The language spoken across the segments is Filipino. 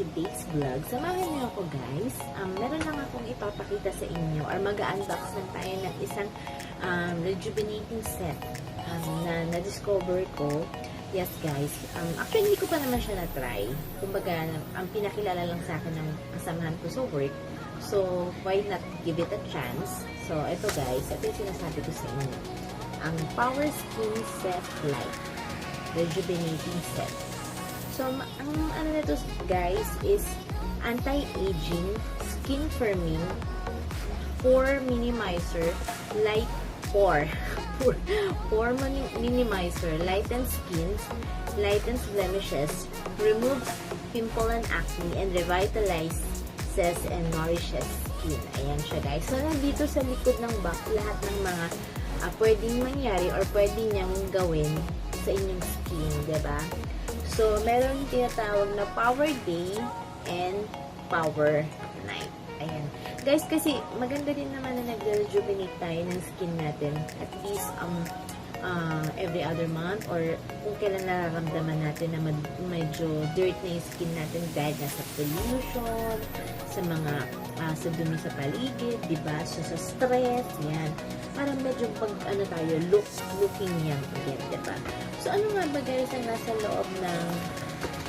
today's vlog. Samahan niyo ako guys. Meron lang akong ipapakita sa inyo or mag-unbox lang tayo ng isang rejuvenating set na na-discover ko. Yes guys. Actually, hindi ko pa naman siya na-try. Kumbaga, ang pinakilala lang sa akin ng kasamahan ko sa work. So, why not give it a chance? So, ito guys. Ito yung sinasabi ko sa inyo. Ang Powerskin Set Light Rejuvenating Set. So, ang ano nito guys is anti-aging, skin firming, pore minimizer, light pore minimizer, lightens skin, lightens blemishes, removes pimple and acne, and revitalizes and nourishes skin. Ayan siya guys. So, nandito sa likod ng box, lahat ng mga pwedeng mangyari or pwedeng niyang gawin sa inyong skin, diba? So, meron tinatawag na Power Day and Power Night. Ayan. Guys, kasi maganda din naman na nag-rejuvenate tayo ng skin natin at least every other month or kung kailan nararamdaman natin na medyo dirt na yung skin natin dahil nasa pollution, sa mga sa dumi sa paligid, diba? So, sa stress, yan. Parang medyo pag tayo, looking young again, diba? So, ano nga ba guys ang nasa loob ng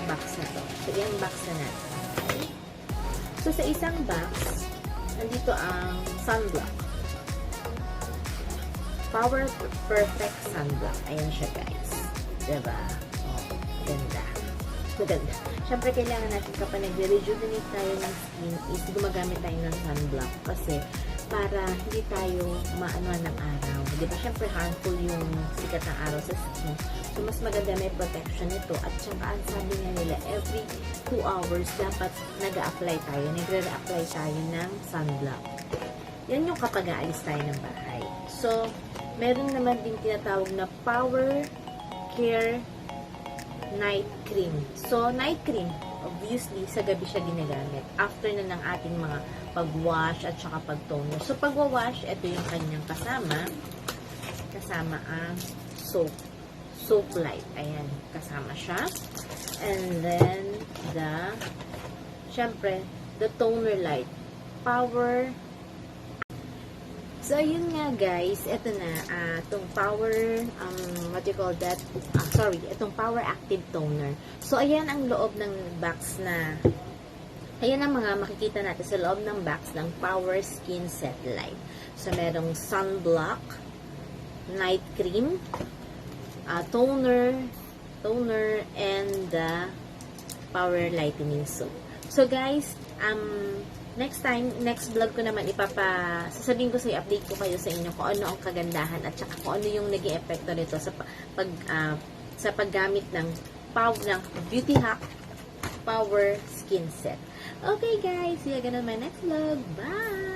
box na to? So, yan box na natin. Okay? So, sa isang box, nandito ang sunblock. Power Perfect Sunblock. Ayan siya guys. Diba? Oh, ganda. Maganda. Siyempre, kailangan natin kapag nag-rejuvenate tayo ng skin is gumagamit tayo ng sunblock kasi para hindi tayo maanuan ng araw. Diba? Siyempre, harmful yung sikat ng araw sa skin. So, mas maganda may protection nito. At saka, ang sabi nga nila, every 2 hours dapat nag-a-apply tayo. Nagre-re-apply tayo ng sunblock. Yan yung kapag aalis tayo ng bahay. So, meron naman din tinatawag na Power Care Night Cream. So, night cream, obviously, sa gabi siya ginagamit. After na ng ating mga pag-wash at saka pag-toner. So, pag-wash, ito yung kanyang kasama. Kasama ang soap. Soap light. Ayan, kasama siya. And then, syempre, the toner light. Power. So, ayun nga guys, ito na, itong Power, what you call that? Itong Power Active Toner. So, ayan ang loob ng box na, ayan ang mga makikita natin sa loob ng box ng Powerskin Set Light. So, merong sunblock, night cream, toner, and Power Lightening Soap. So, guys, next vlog ko naman sasabihin ko sa update ko kayo sa inyo kung ano ang kagandahan at saka kung ano yung naging epekto nito sa paggamit ng Beauty Hack Power Skin Set. Okay guys, see you again on my next vlog. Bye!